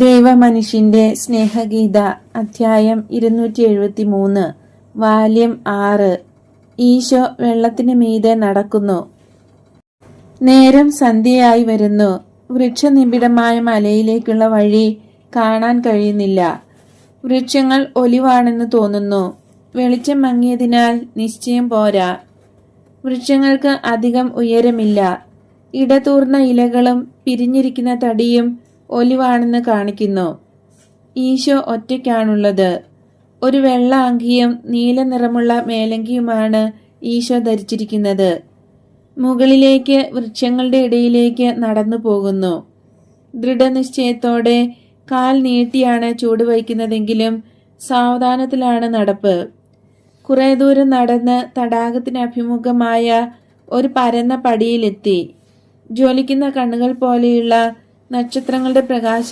ദൈവമനുഷ്യന്റെ സ്നേഹഗീത അധ്യായം 273 വാല്യം 6 ഈശോ വെള്ളത്തിന് മീതെ നടക്കുന്നു. നേരം സന്ധ്യയായി വരുന്നു. വൃക്ഷനിബിഡമായ മലയിലേക്കുള്ള വഴി കാണാൻ കഴിയുന്നില്ല. വൃക്ഷങ്ങൾ ഒലിവാണെന്ന് തോന്നുന്നു. വെളിച്ചം മങ്ങിയതിനാൽ നിശ്ചയം പോരാ. വൃക്ഷങ്ങൾക്ക് അധികം ഉയരമില്ല. ഇടതൂർന്ന ഇലകളും പിരിഞ്ഞിരിക്കുന്ന തടിയും ഒലിവാണെന്ന് കാണിക്കുന്നു. ഈശോ ഒറ്റയ്ക്കാണുള്ളത്. ഒരു വെള്ള അങ്കിയും നീല നിറമുള്ള മേലങ്കിയുമാണ് ഈശോ ധരിച്ചിരിക്കുന്നത്. മുകളിലേക്ക് വൃക്ഷങ്ങളുടെ ഇടയിലേക്ക് നടന്നു പോകുന്നു. ദൃഢനിശ്ചയത്തോടെ കാൽ നീട്ടിയാണ് ചൂടുവയ്ക്കുന്നതെങ്കിലും സാവധാനത്തിലാണ് നടപ്പ്. കുറെ ദൂരം നടന്ന് തടാകത്തിന് അഭിമുഖമായ ഒരു പരന്ന പടിയിലെത്തി. ജ്വലിക്കുന്ന കണ്ണുകൾ പോലെയുള്ള നക്ഷത്രങ്ങളുടെ പ്രകാശ